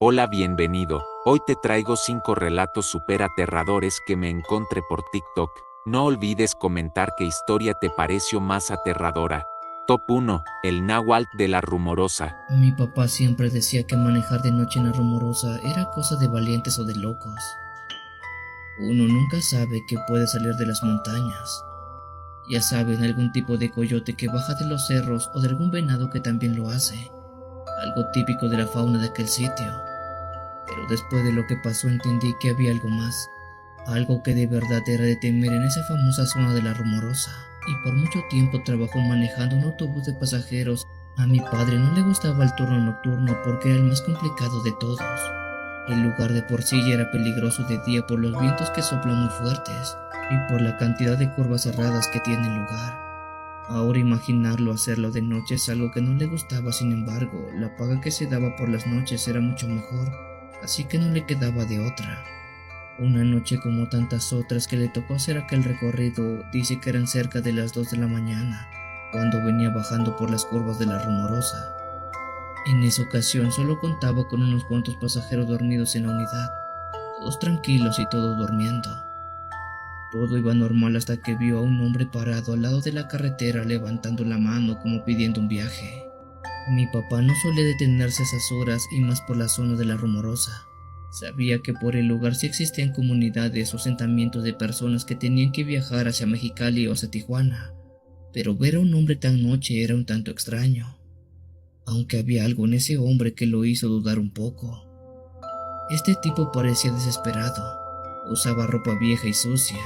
Hola, bienvenido. Hoy te traigo 5 relatos super aterradores que me encontré por TikTok. No olvides comentar qué historia te pareció más aterradora. Top 1. El náhuatl de la Rumorosa. Mi papá siempre decía que manejar de noche en la Rumorosa era cosa de valientes o de locos. Uno nunca sabe qué puede salir de las montañas. Ya saben, algún tipo de coyote que baja de los cerros o de algún venado que también lo hace. Algo típico de la fauna de aquel sitio. Pero después de lo que pasó entendí que había algo más. Algo que de verdad era de temer en esa famosa zona de la Rumorosa. Y por mucho tiempo trabajó manejando un autobús de pasajeros. A mi padre no le gustaba el turno nocturno porque era el más complicado de todos. El lugar de por sí ya era peligroso de día por los vientos que soplan muy fuertes y por la cantidad de curvas cerradas que tiene el lugar. Ahora imaginarlo hacerlo de noche es algo que no le gustaba, sin embargo, la paga que se daba por las noches era mucho mejor, así que no le quedaba de otra. Una noche como tantas otras que le tocó hacer aquel recorrido, dice que eran cerca de las 2 de la mañana, cuando venía bajando por las curvas de la Rumorosa. En esa ocasión solo contaba con unos cuantos pasajeros dormidos en la unidad, todos tranquilos y todos durmiendo. Todo iba normal hasta que vio a un hombre parado al lado de la carretera levantando la mano como pidiendo un viaje. Mi papá no solía detenerse a esas horas y más por la zona de la Rumorosa. Sabía que por el lugar sí existían comunidades o asentamientos de personas que tenían que viajar hacia Mexicali o hacia Tijuana, pero ver a un hombre tan noche era un tanto extraño, aunque había algo en ese hombre que lo hizo dudar un poco. Este tipo parecía desesperado, usaba ropa vieja y sucia,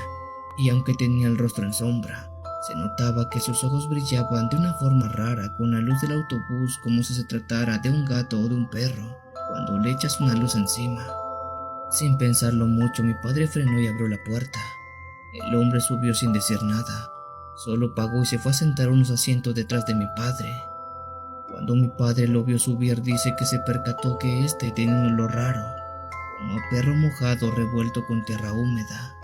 y aunque tenía el rostro en sombra, se notaba que sus ojos brillaban de una forma rara con la luz del autobús, como si se tratara de un gato o de un perro cuando le echas una luz encima. Sin pensarlo mucho, mi padre frenó y abrió la puerta. El hombre subió sin decir nada, solo pagó y se fue a sentar unos asientos detrás de mi padre. Cuando mi padre lo vio subir, dice que se percató que este tenía un olor raro, como a perro mojado revuelto con tierra húmeda.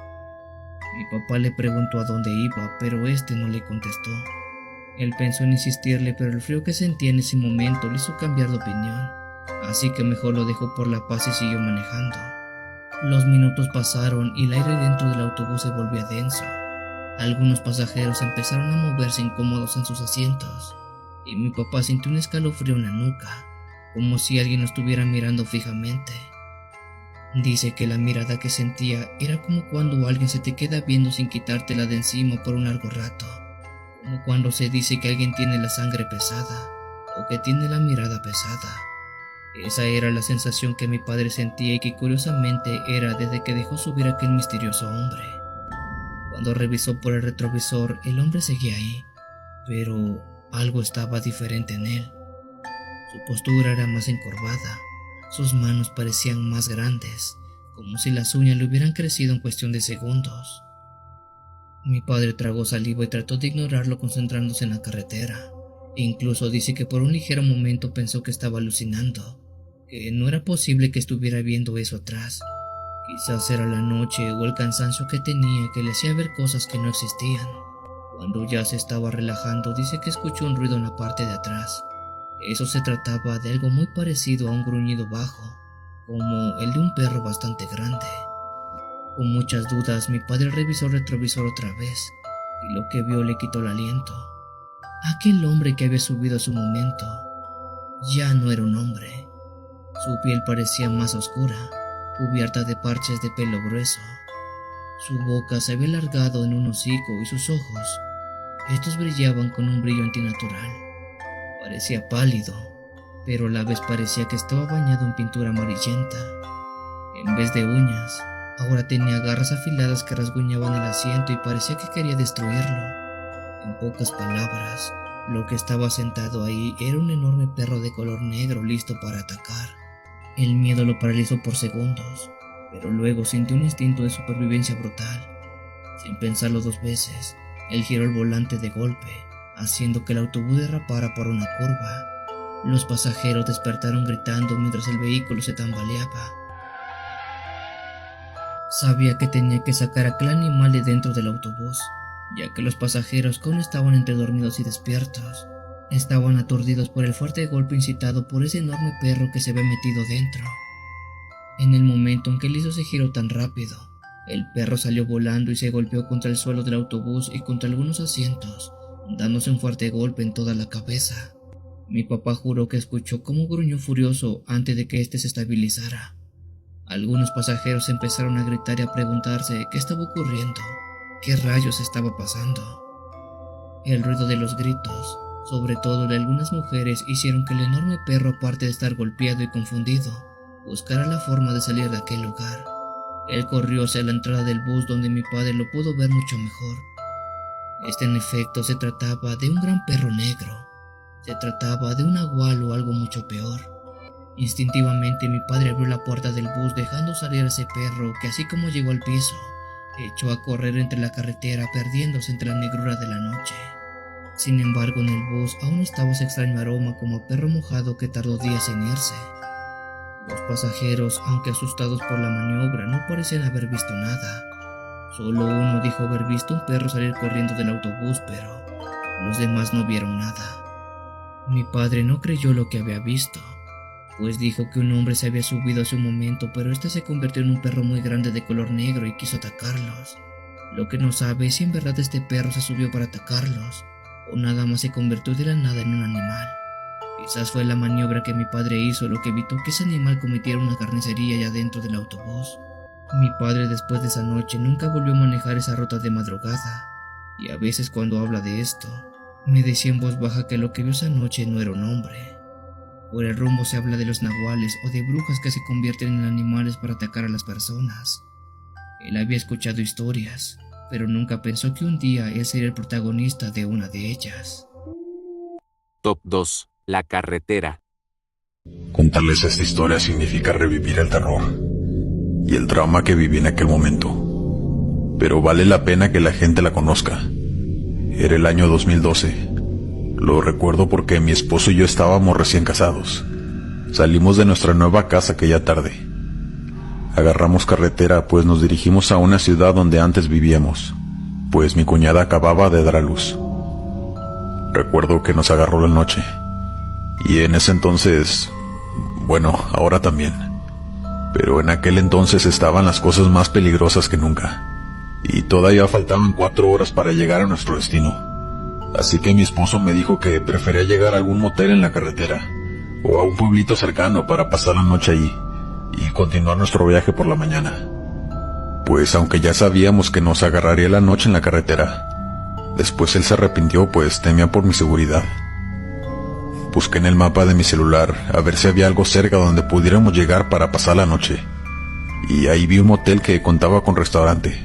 Mi papá le preguntó a dónde iba, pero este no le contestó. Él pensó en insistirle, pero el frío que sentía en ese momento le hizo cambiar de opinión, así que mejor lo dejó por la paz y siguió manejando. Los minutos pasaron y el aire dentro del autobús se volvía denso. Algunos pasajeros empezaron a moverse incómodos en sus asientos, y mi papá sintió un escalofrío en la nuca, como si alguien lo estuviera mirando fijamente. Dice que la mirada que sentía era como cuando alguien se te queda viendo sin quitártela de encima por un largo rato, como cuando se dice que alguien tiene la sangre pesada o que tiene la mirada pesada. Esa era la sensación que mi padre sentía y que curiosamente era desde que dejó subir aquel misterioso hombre. Cuando revisó por el retrovisor, el hombre seguía ahí, pero algo estaba diferente en él. Su postura era más encorvada, sus manos parecían más grandes, como si las uñas le hubieran crecido en cuestión de segundos. Mi padre tragó saliva y trató de ignorarlo concentrándose en la carretera. Incluso dice que por un ligero momento pensó que estaba alucinando, que no era posible que estuviera viendo eso atrás. Quizás era la noche o el cansancio que tenía que le hacía ver cosas que no existían. Cuando ya se estaba relajando, dice que escuchó un ruido en la parte de atrás. Eso se trataba de algo muy parecido a un gruñido bajo, como el de un perro bastante grande. Con muchas dudas, mi padre revisó el retrovisor otra vez, y lo que vio le quitó el aliento. Aquel hombre que había subido a su momento ya no era un hombre. Su piel parecía más oscura, cubierta de parches de pelo grueso. Su boca se había alargado en un hocico y sus ojos, estos brillaban con un brillo antinatural. Parecía pálido, pero a la vez parecía que estaba bañado en pintura amarillenta. En vez de uñas, ahora tenía garras afiladas que rasguñaban el asiento y parecía que quería destruirlo. En pocas palabras, lo que estaba sentado ahí era un enorme perro de color negro listo para atacar. El miedo lo paralizó por segundos, pero luego sintió un instinto de supervivencia brutal. Sin pensarlo dos veces, él giró el volante de golpe, haciendo que el autobús derrapara por una curva. Los pasajeros despertaron gritando mientras el vehículo se tambaleaba. Sabía que tenía que sacar a aquel animal de dentro del autobús, ya que los pasajeros, que aún estaban entre dormidos y despiertos, estaban aturdidos por el fuerte golpe incitado por ese enorme perro que se había metido dentro. En el momento en que él hizo ese giro tan rápido, el perro salió volando y se golpeó contra el suelo del autobús y contra algunos asientos, dándose un fuerte golpe en toda la cabeza. Mi papá juró que escuchó cómo gruñó furioso antes de que éste se estabilizara. Algunos pasajeros empezaron a gritar y a preguntarse qué estaba ocurriendo, qué rayos estaba pasando. El ruido de los gritos, sobre todo de algunas mujeres, hicieron que el enorme perro, aparte de estar golpeado y confundido, buscara la forma de salir de aquel lugar. Él corrió hacia la entrada del bus donde mi padre lo pudo ver mucho mejor. En efecto se trataba de un gran perro negro. Se trataba de un nahual o algo mucho peor. Instintivamente mi padre abrió la puerta del bus dejando salir a ese perro que, así como llegó al piso, echó a correr entre la carretera perdiéndose entre la negrura de la noche. Sin embargo, en el bus aún estaba ese extraño aroma como a perro mojado que tardó días en irse. Los pasajeros, aunque asustados por la maniobra, no parecían haber visto nada. Solo uno dijo haber visto un perro salir corriendo del autobús, pero los demás no vieron nada. Mi padre no creyó lo que había visto, pues dijo que un hombre se había subido hace un momento, pero este se convirtió en un perro muy grande de color negro y quiso atacarlos. Lo que no sabe es si en verdad este perro se subió para atacarlos, o nada más se convirtió de la nada en un animal. Quizás fue la maniobra que mi padre hizo lo que evitó que ese animal cometiera una carnicería allá dentro del autobús. Mi padre, después de esa noche, nunca volvió a manejar esa ruta de madrugada, y a veces cuando habla de esto, me decía en voz baja que lo que vio esa noche no era un hombre. Por el rumbo se habla de los nahuales o de brujas que se convierten en animales para atacar a las personas. Él había escuchado historias, pero nunca pensó que un día él sería el protagonista de una de ellas. Top 2. La carretera. Contarles esta historia significa revivir el terror y el trauma que viví en aquel momento, pero vale la pena que la gente la conozca. Era el año 2012. Lo recuerdo porque mi esposo y yo estábamos recién casados. Salimos de nuestra nueva casa aquella tarde. Agarramos carretera, pues nos dirigimos a una ciudad donde antes vivíamos, pues mi cuñada acababa de dar a luz. Recuerdo que nos agarró la noche, y en ese entonces, bueno, ahora también, pero en aquel entonces estaban las cosas más peligrosas que nunca, y todavía faltaban 4 horas para llegar a nuestro destino. Así que mi esposo me dijo que prefería llegar a algún motel en la carretera, o a un pueblito cercano para pasar la noche ahí, y continuar nuestro viaje por la mañana. Pues aunque ya sabíamos que nos agarraría la noche en la carretera, después él se arrepintió, pues temía por mi seguridad. Busqué en el mapa de mi celular a ver si había algo cerca donde pudiéramos llegar para pasar la noche, y ahí vi un motel que contaba con restaurante,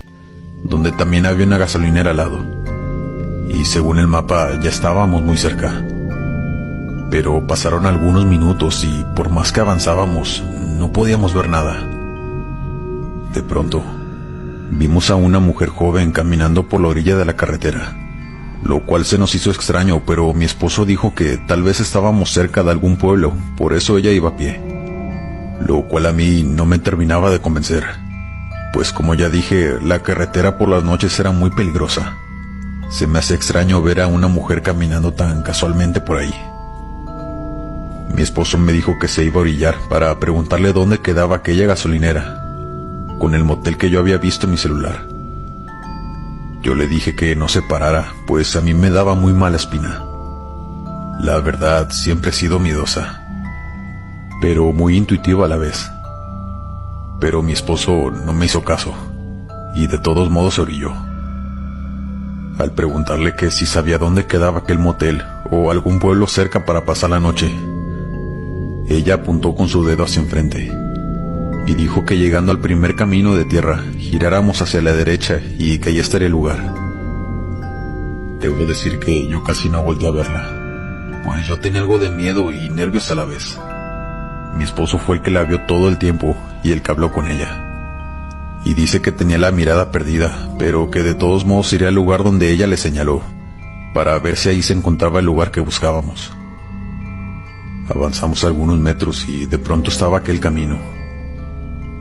donde también había una gasolinera al lado. Y según el mapa ya estábamos muy cerca. Pero pasaron algunos minutos y por más que avanzábamos, no podíamos ver nada. De pronto, vimos a una mujer joven caminando por la orilla de la carretera, lo cual se nos hizo extraño, pero mi esposo dijo que tal vez estábamos cerca de algún pueblo, por eso ella iba a pie, lo cual a mí no me terminaba de convencer, pues como ya dije, la carretera por las noches era muy peligrosa. Se me hace extraño ver a una mujer caminando tan casualmente por ahí. Mi esposo me dijo que se iba a orillar para preguntarle dónde quedaba aquella gasolinera, con el motel que yo había visto en mi celular. Yo le dije que no se parara, pues a mí me daba muy mala espina. La verdad, siempre he sido miedosa, pero muy intuitiva a la vez. Pero mi esposo no me hizo caso, y de todos modos se orilló. Al preguntarle que si sabía dónde quedaba aquel motel o algún pueblo cerca para pasar la noche, ella apuntó con su dedo hacia enfrente y dijo que llegando al primer camino de tierra giráramos hacia la derecha y que ahí estaría el lugar. Debo decir que yo casi no volteé a verla, pues yo tenía algo de miedo y nervios a la vez. Mi esposo fue el que la vio todo el tiempo y el que habló con ella. Y dice que tenía la mirada perdida, pero que de todos modos iría al lugar donde ella le señaló, para ver si ahí se encontraba el lugar que buscábamos. Avanzamos algunos metros y de pronto estaba aquel camino.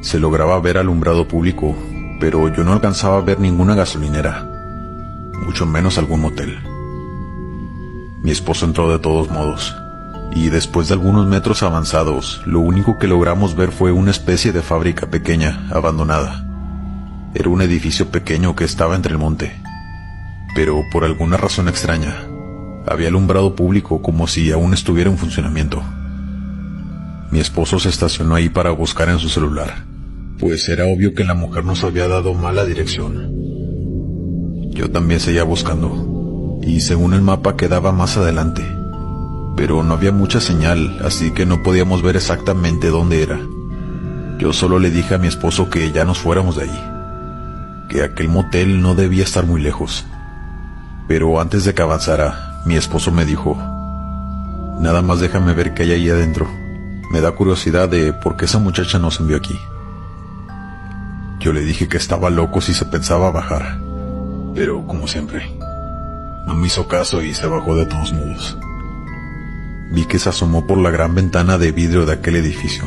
Se lograba ver alumbrado público, pero yo no alcanzaba a ver ninguna gasolinera, mucho menos algún motel. Mi esposo entró de todos modos, y después de algunos metros avanzados, lo único que logramos ver fue una especie de fábrica pequeña, abandonada. Era un edificio pequeño que estaba entre el monte, pero por alguna razón extraña, había alumbrado público como si aún estuviera en funcionamiento. Mi esposo se estacionó ahí para buscar en su celular, pues era obvio que la mujer nos había dado mala dirección. Yo también seguía buscando, y según el mapa quedaba más adelante, pero no había mucha señal, así que no podíamos ver exactamente dónde era. Yo solo le dije a mi esposo que ya nos fuéramos de ahí, que aquel motel no debía estar muy lejos. Pero antes de que avanzara, mi esposo me dijo: nada más déjame ver qué hay ahí adentro. Me da curiosidad de por qué esa muchacha nos envió aquí. Yo le dije que estaba loco si se pensaba bajar, pero como siempre, no me hizo caso y se bajó de todos modos. Vi que se asomó por la gran ventana de vidrio de aquel edificio,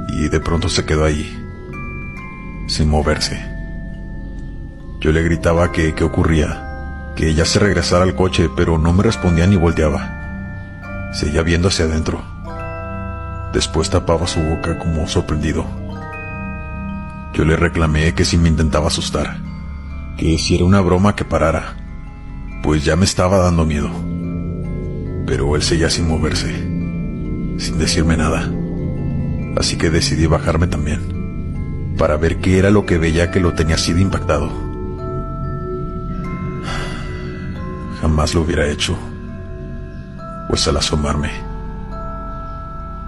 y de pronto se quedó ahí, sin moverse. Yo le gritaba que qué ocurría, que ella se regresara al coche, pero no me respondía ni volteaba. Seguía viendo hacia adentro. Después tapaba su boca como sorprendido. Yo le reclamé que si me intentaba asustar, que si era una broma que parara, pues ya me estaba dando miedo. Pero él seguía sin moverse, sin decirme nada. Así que decidí bajarme también, para ver qué era lo que veía que lo tenía así de impactado. Jamás lo hubiera hecho, pues al asomarme,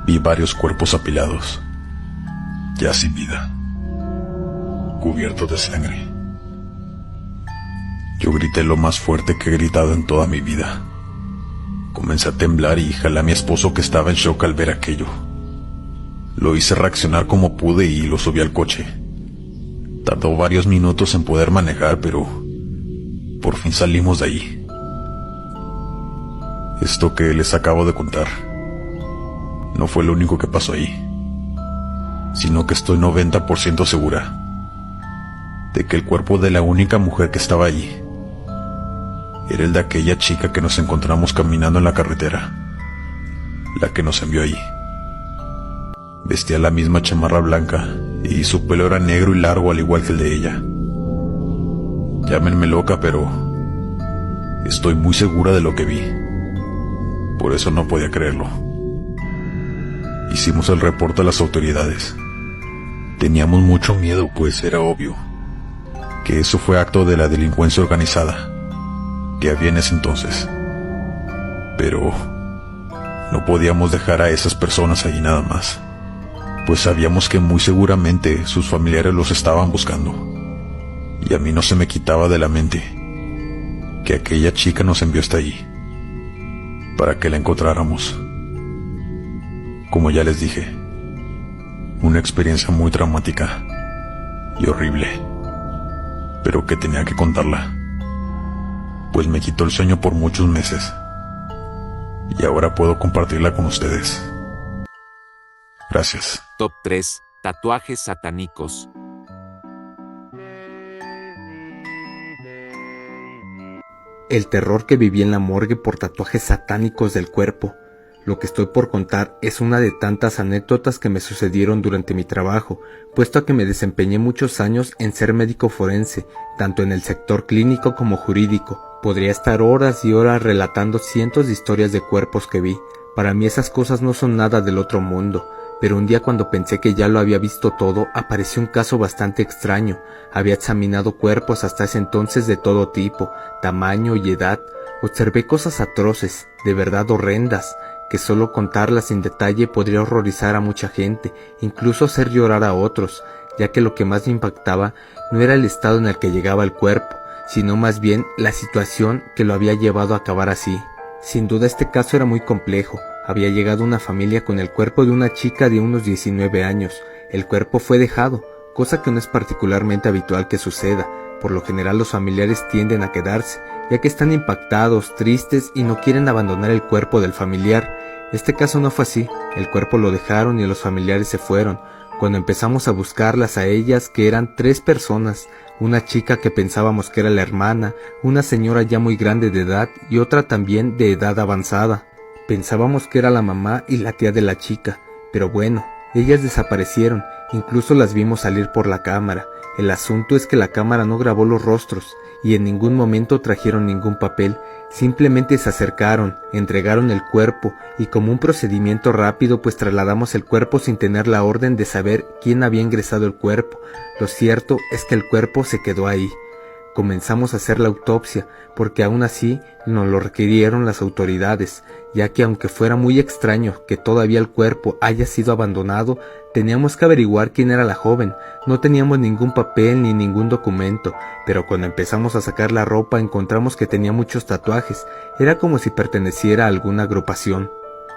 vi varios cuerpos apilados, ya sin vida, cubiertos de sangre. Yo grité lo más fuerte que he gritado en toda mi vida. Comencé a temblar y jalé a mi esposo, que estaba en shock al ver aquello. Lo hice reaccionar como pude y lo subí al coche. Tardó varios minutos en poder manejar, pero por fin salimos de ahí. Esto que les acabo de contar no fue lo único que pasó ahí, sino que estoy 90% segura de que el cuerpo de la única mujer que estaba allí era el de aquella chica que nos encontramos caminando en la carretera, la que nos envió allí. Vestía la misma chamarra blanca y su pelo era negro y largo al igual que el de ella. Llámenme loca, pero estoy muy segura de lo que vi. Por eso no podía creerlo. Hicimos el reporte a las autoridades. Teníamos mucho miedo, pues era obvio que eso fue acto de la delincuencia organizada que había en ese entonces. Pero no podíamos dejar a esas personas allí nada más, pues sabíamos que muy seguramente sus familiares los estaban buscando. Y a mí no se me quitaba de la mente que aquella chica nos envió hasta allí para que la encontráramos. Como ya les dije, una experiencia muy traumática y horrible, pero que tenía que contarla, pues me quitó el sueño por muchos meses, y ahora puedo compartirla con ustedes. Gracias. Top 3. Tatuajes satánicos. El terror que viví en la morgue por tatuajes satánicos del cuerpo. Lo que estoy por contar es una de tantas anécdotas que me sucedieron durante mi trabajo, puesto a que me desempeñé muchos años en ser médico forense, tanto en el sector clínico como jurídico. Podría estar horas y horas relatando cientos de historias de cuerpos que vi. Para mí esas cosas no son nada del otro mundo, pero un día cuando pensé que ya lo había visto todo, apareció un caso bastante extraño. Había examinado cuerpos hasta ese entonces de todo tipo, tamaño y edad. Observé cosas atroces, de verdad horrendas, que solo contarlas en detalle podría horrorizar a mucha gente, incluso hacer llorar a otros, ya que lo que más me impactaba no era el estado en el que llegaba el cuerpo, sino más bien la situación que lo había llevado a acabar así. Sin duda este caso era muy complejo. Había llegado una familia con el cuerpo de una chica de unos 19 años. El cuerpo fue dejado, cosa que no es particularmente habitual que suceda. Por lo general los familiares tienden a quedarse, ya que están impactados, tristes y no quieren abandonar el cuerpo del familiar. Este caso no fue así. El cuerpo lo dejaron y los familiares se fueron. Cuando empezamos a buscarlas a ellas, que eran 3 personas, una chica que pensábamos que era la hermana, una señora ya muy grande de edad y otra también de edad avanzada. Pensábamos que era la mamá y la tía de la chica, pero bueno, ellas desaparecieron, incluso las vimos salir por la cámara. El asunto es que la cámara no grabó los rostros y en ningún momento trajeron ningún papel, simplemente se acercaron, entregaron el cuerpo y como un procedimiento rápido pues trasladamos el cuerpo sin tener la orden de saber quién había ingresado el cuerpo. Lo cierto es que el cuerpo se quedó ahí. Comenzamos a hacer la autopsia, porque aún así nos lo requirieron las autoridades, ya que aunque fuera muy extraño que todavía el cuerpo haya sido abandonado, teníamos que averiguar quién era la joven. No teníamos ningún papel ni ningún documento, pero cuando empezamos a sacar la ropa encontramos que tenía muchos tatuajes, era como si perteneciera a alguna agrupación.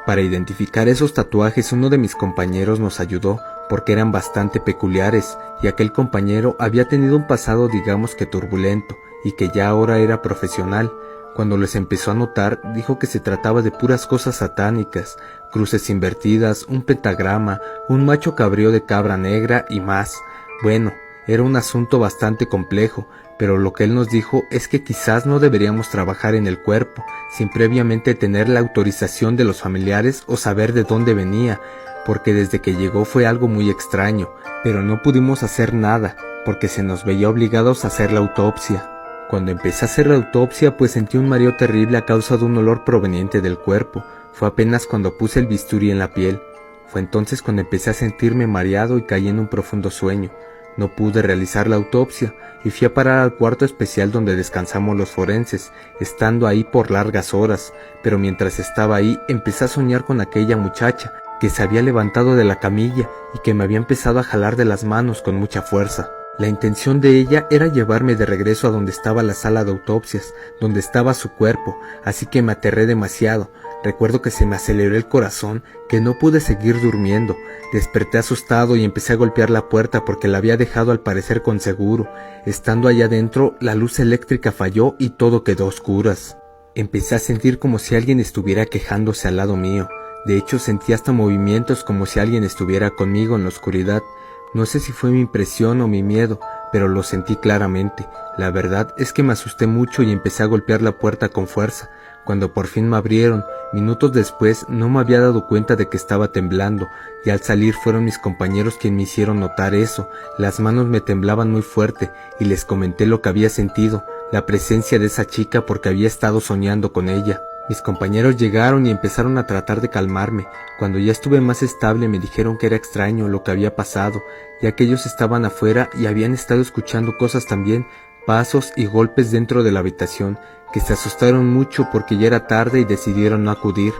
Para identificar esos tatuajes uno de mis compañeros nos ayudó, porque eran bastante peculiares, y aquel compañero había tenido un pasado digamos que turbulento, y que ya ahora era profesional. Cuando les empezó a notar, dijo que se trataba de puras cosas satánicas, cruces invertidas, un pentagrama, un macho cabrío de cabra negra y más. Bueno, era un asunto bastante complejo, pero lo que él nos dijo es que quizás no deberíamos trabajar en el cuerpo, sin previamente tener la autorización de los familiares o saber de dónde venía, porque desde que llegó fue algo muy extraño, pero no pudimos hacer nada, porque se nos veía obligados a hacer la autopsia. Cuando empecé a hacer la autopsia pues sentí un mareo terrible a causa de un olor proveniente del cuerpo. Fue apenas cuando puse el bisturí en la piel. Fue entonces cuando empecé a sentirme mareado y caí en un profundo sueño. No pude realizar la autopsia y fui a parar al cuarto especial donde descansamos los forenses, estando ahí por largas horas, pero mientras estaba ahí empecé a soñar con aquella muchacha que se había levantado de la camilla y que me había empezado a jalar de las manos con mucha fuerza. La intención de ella era llevarme de regreso a donde estaba la sala de autopsias, donde estaba su cuerpo, así que me aterré demasiado. Recuerdo que se me aceleró el corazón, que no pude seguir durmiendo. Desperté asustado y empecé a golpear la puerta porque la había dejado al parecer con seguro. Estando allá adentro, la luz eléctrica falló y todo quedó a oscuras. Empecé a sentir como si alguien estuviera quejándose al lado mío. De hecho, sentí hasta movimientos como si alguien estuviera conmigo en la oscuridad. No sé si fue mi impresión o mi miedo, pero lo sentí claramente. La verdad es que me asusté mucho y empecé a golpear la puerta con fuerza. Cuando por fin me abrieron, minutos después no me había dado cuenta de que estaba temblando, y al salir fueron mis compañeros quienes me hicieron notar eso. Las manos me temblaban muy fuerte y les comenté lo que había sentido, la presencia de esa chica porque había estado soñando con ella. Mis compañeros llegaron y empezaron a tratar de calmarme. Cuando ya estuve más estable me dijeron que era extraño lo que había pasado, ya que ellos estaban afuera y habían estado escuchando cosas también, pasos y golpes dentro de la habitación, que se asustaron mucho porque ya era tarde y decidieron no acudir.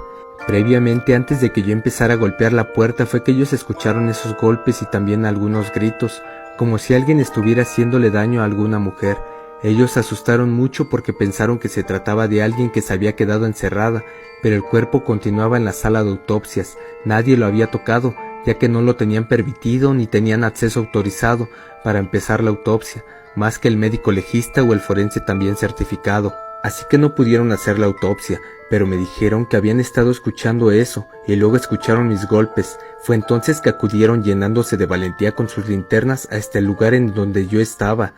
Previamente, antes de que yo empezara a golpear la puerta, fue que ellos escucharon esos golpes y también algunos gritos, como si alguien estuviera haciéndole daño a alguna mujer. Ellos se asustaron mucho porque pensaron que se trataba de alguien que se había quedado encerrada, pero el cuerpo continuaba en la sala de autopsias. Nadie lo había tocado, ya que no lo tenían permitido ni tenían acceso autorizado para empezar la autopsia, más que el médico legista o el forense también certificado. Así que no pudieron hacer la autopsia, pero me dijeron que habían estado escuchando eso y luego escucharon mis golpes. Fue entonces que acudieron llenándose de valentía con sus linternas a este lugar en donde yo estaba.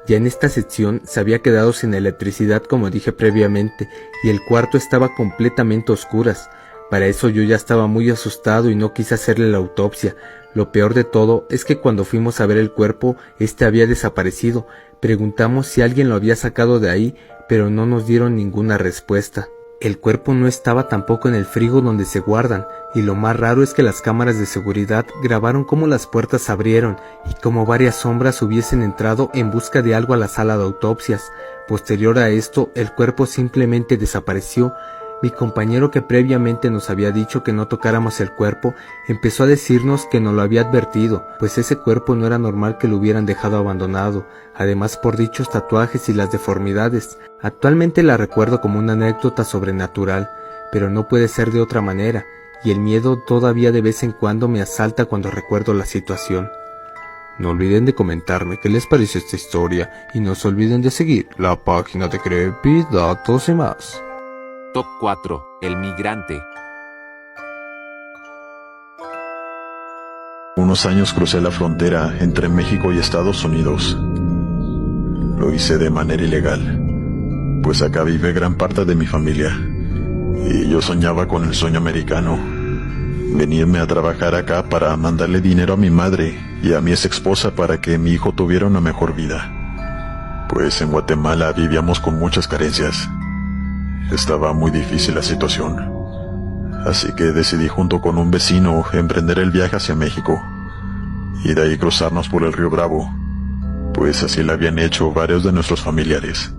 Ya en esta sección se había quedado sin electricidad como dije previamente y el cuarto estaba completamente a oscuras. Para eso yo ya estaba muy asustado y no quise hacerle la autopsia. Lo peor de todo es que cuando fuimos a ver el cuerpo, este había desaparecido. Preguntamos si alguien lo había sacado de ahí, pero no nos dieron ninguna respuesta. El cuerpo no estaba tampoco en el frigo donde se guardan, y lo más raro es que las cámaras de seguridad grabaron cómo las puertas se abrieron y cómo varias sombras hubiesen entrado en busca de algo a la sala de autopsias. Posterior a esto, el cuerpo simplemente desapareció. Mi compañero, que previamente nos había dicho que no tocáramos el cuerpo, empezó a decirnos que nos lo había advertido, pues ese cuerpo no era normal que lo hubieran dejado abandonado, además por dichos tatuajes y las deformidades. Actualmente la recuerdo como una anécdota sobrenatural, pero no puede ser de otra manera, y el miedo todavía de vez en cuando me asalta cuando recuerdo la situación. No olviden de comentarme qué les pareció esta historia, y no se olviden de seguir la página de Creepydatos y más. Top 4. El migrante. Unos años crucé la frontera entre México y Estados Unidos. Lo hice de manera ilegal, pues acá vive gran parte de mi familia. Y yo soñaba con el sueño americano. Venirme a trabajar acá para mandarle dinero a mi madre y a mi ex esposa para que mi hijo tuviera una mejor vida. Pues en Guatemala vivíamos con muchas carencias. Estaba muy difícil la situación. Así que decidí junto con un vecino emprender el viaje hacia México y de ahí cruzarnos por el río Bravo, pues así lo habían hecho varios de nuestros familiares.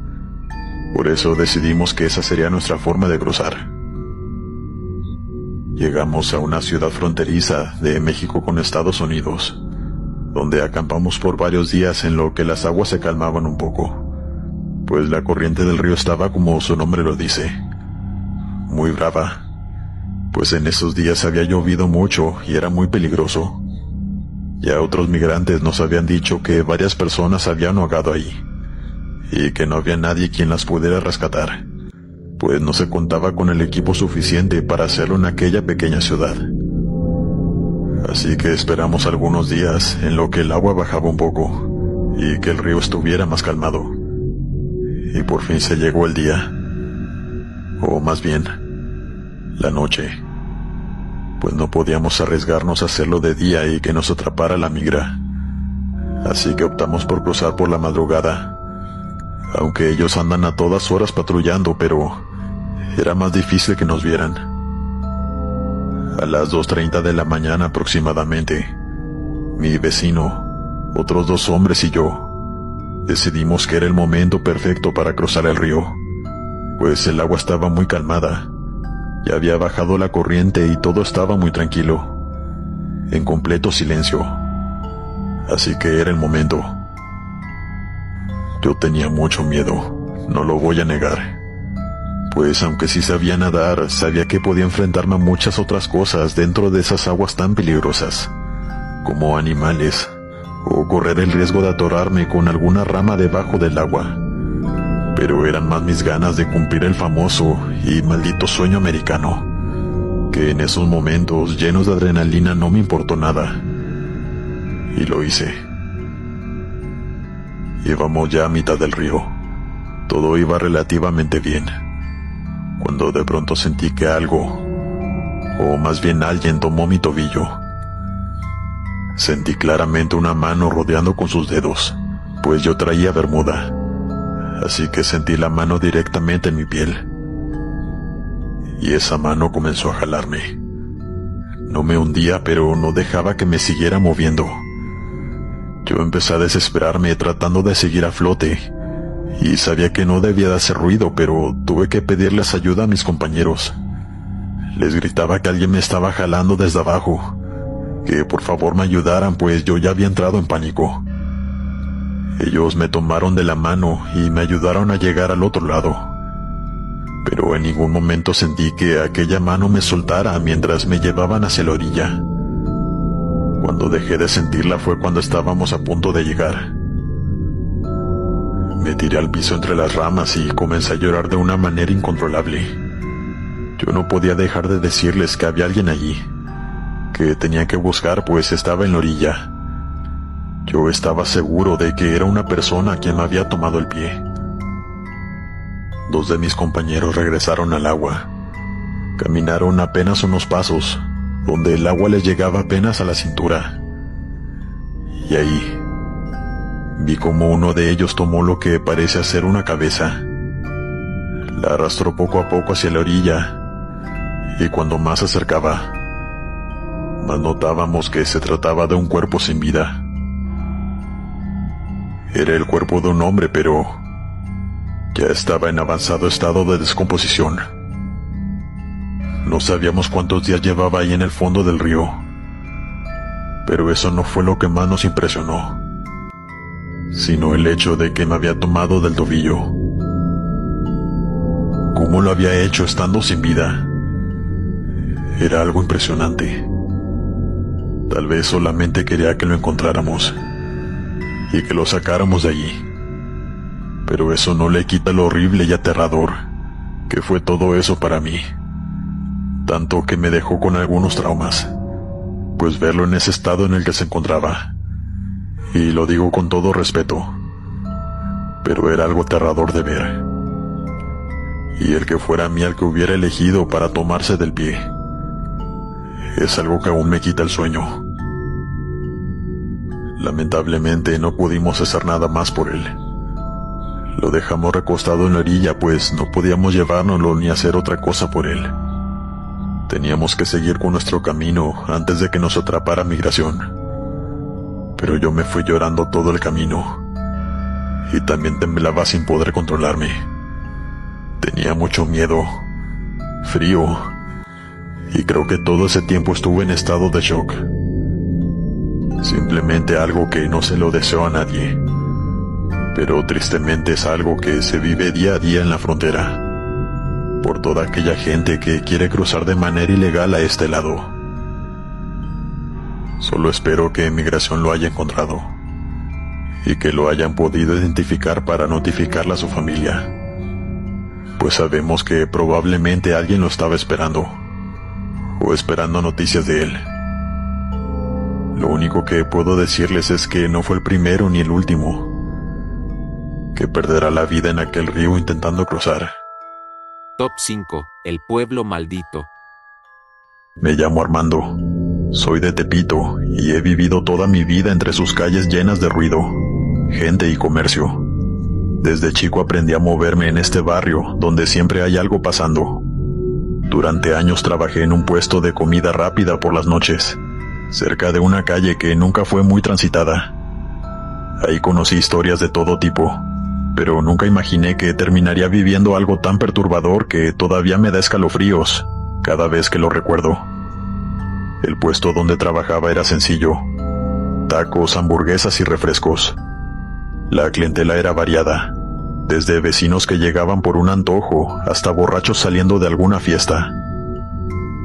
Por eso decidimos que esa sería nuestra forma de cruzar. Llegamos a una ciudad fronteriza de México con Estados Unidos, donde acampamos por varios días en lo que las aguas se calmaban un poco, pues la corriente del río estaba, como su nombre lo dice, muy brava, pues en esos días había llovido mucho y era muy peligroso. Ya otros migrantes nos habían dicho que varias personas habían ahogado ahí, y que no había nadie quien las pudiera rescatar, pues no se contaba con el equipo suficiente para hacerlo en aquella pequeña ciudad. Así que esperamos algunos días en lo que el agua bajaba un poco y que el río estuviera más calmado. Y por fin se llegó el día, o más bien, la noche, pues no podíamos arriesgarnos a hacerlo de día y que nos atrapara la migra. Así que optamos por cruzar por la madrugada, aunque ellos andan a todas horas patrullando, pero era más difícil que nos vieran. A las 2:30 de la mañana aproximadamente, mi vecino, otros 2 hombres y yo decidimos que era el momento perfecto para cruzar el río, pues el agua estaba muy calmada, ya había bajado la corriente y todo estaba muy tranquilo, en completo silencio. Así que era el momento. Yo tenía mucho miedo, no lo voy a negar, pues aunque sí sabía nadar, sabía que podía enfrentarme a muchas otras cosas dentro de esas aguas tan peligrosas, como animales, o correr el riesgo de atorarme con alguna rama debajo del agua. Pero eran más mis ganas de cumplir el famoso y maldito sueño americano, que en esos momentos llenos de adrenalina no me importó nada. Y lo hice. Íbamos ya a mitad del río. Todo iba relativamente bien, cuando de pronto sentí que algo, o más bien alguien, tomó mi tobillo. Sentí claramente una mano rodeando con sus dedos, pues yo traía bermuda, así que sentí la mano directamente en mi piel. Y esa mano comenzó a jalarme. No me hundía, pero no dejaba que me siguiera moviendo. Yo empecé a desesperarme tratando de seguir a flote, y sabía que no debía de hacer ruido, pero tuve que pedirles ayuda a mis compañeros. Les gritaba que alguien me estaba jalando desde abajo, que por favor me ayudaran, pues yo ya había entrado en pánico. Ellos me tomaron de la mano y me ayudaron a llegar al otro lado, pero en ningún momento sentí que aquella mano me soltara mientras me llevaban hacia la orilla. Cuando dejé de sentirla fue cuando estábamos a punto de llegar. Me tiré al piso entre las ramas y comencé a llorar de una manera incontrolable. Yo no podía dejar de decirles que había alguien allí, que tenía que buscar, pues estaba en la orilla. Yo estaba seguro de que era una persona quien me había tomado el pie. 2 de mis compañeros regresaron al agua. Caminaron apenas unos pasos, donde el agua les llegaba apenas a la cintura. Y ahí vi como uno de ellos tomó lo que parece ser una cabeza. La arrastró poco a poco hacia la orilla, y cuando más se acercaba, más notábamos que se trataba de un cuerpo sin vida. Era el cuerpo de un hombre, pero ya estaba en avanzado estado de descomposición. No sabíamos cuántos días llevaba ahí en el fondo del río, pero eso no fue lo que más nos impresionó, sino el hecho de que me había tomado del tobillo. ¿Cómo lo había hecho estando sin vida? Era algo impresionante. Tal vez solamente quería que lo encontráramos y que lo sacáramos de allí, pero eso no le quita lo horrible y aterrador que fue todo eso para mí, tanto que me dejó con algunos traumas, pues verlo en ese estado en el que se encontraba, y lo digo con todo respeto, pero era algo aterrador de ver. y el que fuera a mí el que hubiera elegido para tomarse del pie. Es algo que aún me quita el sueño. Lamentablemente no pudimos hacer nada más por él. Lo dejamos recostado en la orilla, pues no podíamos llevárnoslo ni hacer otra cosa por él. Teníamos que seguir con nuestro camino antes de que nos atrapara migración. Pero yo me fui llorando todo el camino, y también temblaba sin poder controlarme. Tenía mucho miedo, frío, y creo que todo ese tiempo estuve en estado de shock. Simplemente algo que no se lo deseo a nadie, pero tristemente es algo que se vive día a día en la frontera, por toda aquella gente que quiere cruzar de manera ilegal a este lado. Solo espero que Migración lo haya encontrado, y que lo hayan podido identificar para notificarle a su familia, pues sabemos que probablemente alguien lo estaba esperando, o esperando noticias de él. Lo único que puedo decirles es que no fue el primero ni el último que perderá la vida en aquel río intentando cruzar. Top 5. El pueblo maldito. Me llamo Armando, soy de Tepito y he vivido toda mi vida entre sus calles llenas de ruido, gente y comercio. Desde chico aprendí a moverme en este barrio donde siempre hay algo pasando. Durante años trabajé en un puesto de comida rápida por las noches, cerca de una calle que nunca fue muy transitada. Ahí conocí historias de todo tipo, pero nunca imaginé que terminaría viviendo algo tan perturbador que todavía me da escalofríos cada vez que lo recuerdo. El puesto donde trabajaba era sencillo: tacos, hamburguesas y refrescos. La clientela era variada, desde vecinos que llegaban por un antojo hasta borrachos saliendo de alguna fiesta.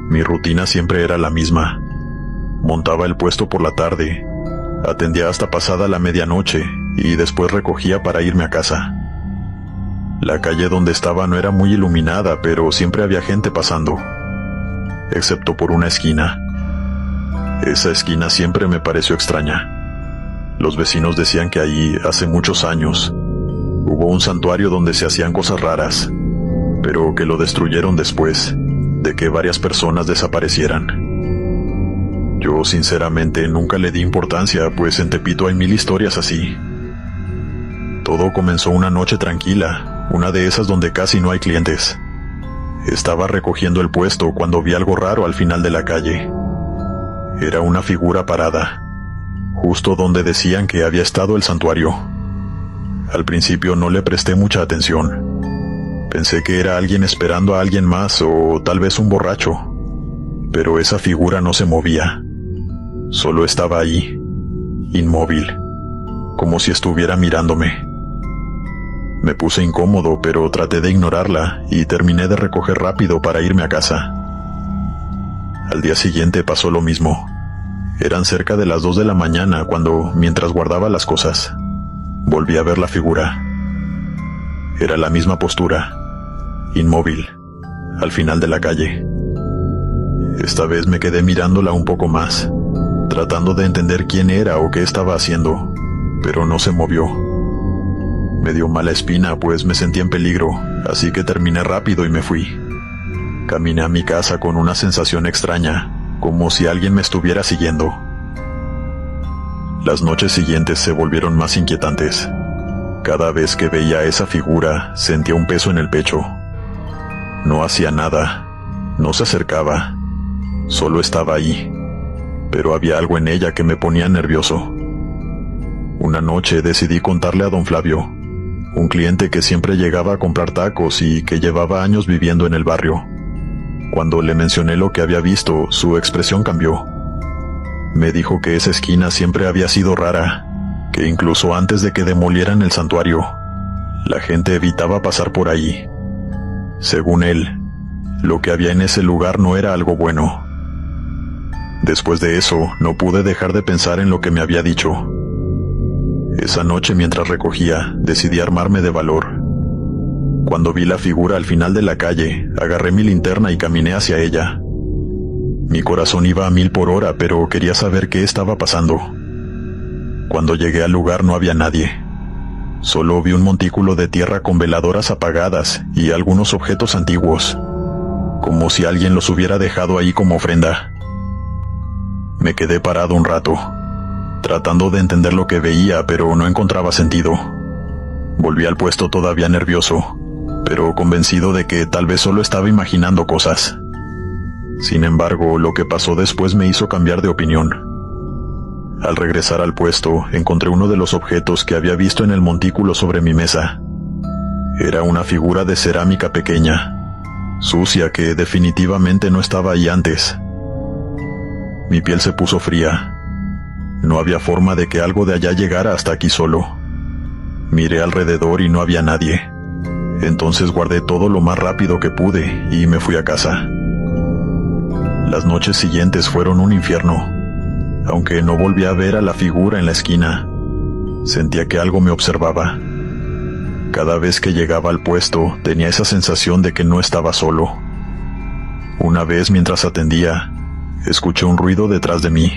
Mi rutina siempre era la misma. Montaba el puesto por la tarde, atendía hasta pasada la medianoche y después recogía para irme a casa. La calle donde estaba no era muy iluminada, pero siempre había gente pasando, excepto por una esquina. Esa esquina siempre me pareció extraña. Los vecinos decían que allí, hace muchos años, hubo un santuario donde se hacían cosas raras, pero que lo destruyeron después de que varias personas desaparecieran. Yo sinceramente nunca le di importancia, pues en Tepito hay 1000 historias así. Todo comenzó una noche tranquila, una de esas donde casi no hay clientes. Estaba recogiendo el puesto cuando vi algo raro al final de la calle. Era una figura parada, justo donde decían que había estado el santuario. Al principio no le presté mucha atención. Pensé que era alguien esperando a alguien más o tal vez un borracho. Pero esa figura no se movía. Solo estaba ahí, inmóvil, como si estuviera mirándome. Me puse incómodo, pero traté de ignorarla y terminé de recoger rápido para irme a casa. Al día siguiente pasó lo mismo. Eran cerca de las 2 de la mañana cuando, mientras guardaba las cosas, volví a ver la figura. Era la misma postura, inmóvil, al final de la calle. Esta vez me quedé mirándola un poco más, tratando de entender quién era o qué estaba haciendo, pero no se movió. Me dio mala espina, pues me sentía en peligro, así que terminé rápido y me fui. Caminé a mi casa con una sensación extraña, como si alguien me estuviera siguiendo. Las noches siguientes se volvieron más inquietantes. Cada vez que veía a esa figura, sentía un peso en el pecho. No hacía nada, no se acercaba, solo estaba ahí, pero había algo en ella que me ponía nervioso. Una noche decidí contarle a don Flavio, un cliente que siempre llegaba a comprar tacos y que llevaba años viviendo en el barrio. Cuando le mencioné lo que había visto, su expresión cambió. Me dijo que esa esquina siempre había sido rara, que incluso antes de que demolieran el santuario, la gente evitaba pasar por ahí. Según él, lo que había en ese lugar no era algo bueno. Después de eso, no pude dejar de pensar en lo que me había dicho. Esa noche, mientras recogía, decidí armarme de valor. Cuando vi la figura al final de la calle, agarré mi linterna y caminé hacia ella. Mi corazón iba a 1000 por hora, pero quería saber qué estaba pasando. Cuando llegué al lugar no había nadie. Solo vi un montículo de tierra con veladoras apagadas y algunos objetos antiguos, como si alguien los hubiera dejado ahí como ofrenda. Me quedé parado un rato, tratando de entender lo que veía, pero no encontraba sentido. Volví al puesto todavía nervioso, pero convencido de que tal vez solo estaba imaginando cosas. Sin embargo, lo que pasó después me hizo cambiar de opinión. Al regresar al puesto, encontré uno de los objetos que había visto en el montículo sobre mi mesa. Era una figura de cerámica pequeña, sucia, que definitivamente no estaba ahí antes. Mi piel se puso fría. No había forma de que algo de allá llegara hasta aquí solo. Miré alrededor y no había nadie. Entonces guardé todo lo más rápido que pude y me fui a casa. Las noches siguientes fueron un infierno. Aunque no volví a ver a la figura en la esquina, sentía que algo me observaba. Cada vez que llegaba al puesto, tenía esa sensación de que no estaba solo. Una vez, mientras atendía, escuché un ruido detrás de mí.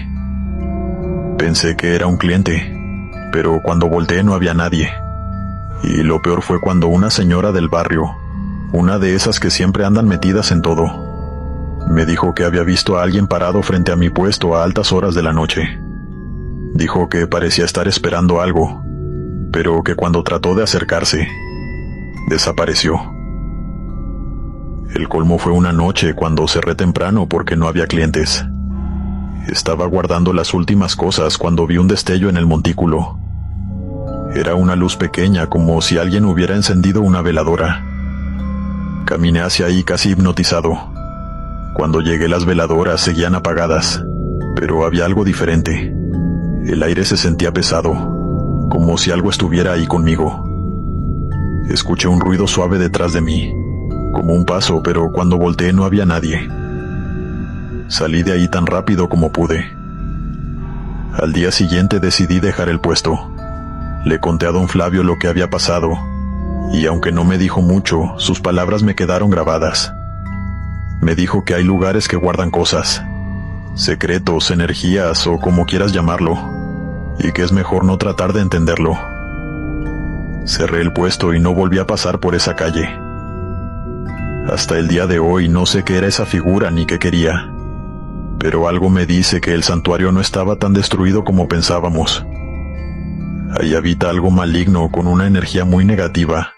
Pensé que era un cliente, pero cuando volteé no había nadie. Y lo peor fue cuando una señora del barrio, una de esas que siempre andan metidas en todo, me dijo que había visto a alguien parado frente a mi puesto a altas horas de la noche. Dijo que parecía estar esperando algo, pero que cuando trató de acercarse, desapareció. El colmo fue una noche cuando cerré temprano porque no había clientes. Estaba guardando las últimas cosas cuando vi un destello en el montículo. Era una luz pequeña, como si alguien hubiera encendido una veladora. Caminé hacia ahí casi hipnotizado. Cuando llegué, las veladoras seguían apagadas, pero había algo diferente. El aire se sentía pesado, como si algo estuviera ahí conmigo. Escuché un ruido suave detrás de mí, como un paso, pero cuando volteé no había nadie. Salí de ahí tan rápido como pude. Al día siguiente decidí dejar el puesto. Le conté a don Flavio lo que había pasado, y aunque no me dijo mucho, sus palabras me quedaron grabadas. Me dijo que hay lugares que guardan cosas, secretos, energías o como quieras llamarlo, y que es mejor no tratar de entenderlo. Cerré el puesto y no volví a pasar por esa calle. Hasta el día de hoy no sé qué era esa figura ni qué quería, pero algo me dice que el santuario no estaba tan destruido como pensábamos. Ahí habita algo maligno con una energía muy negativa,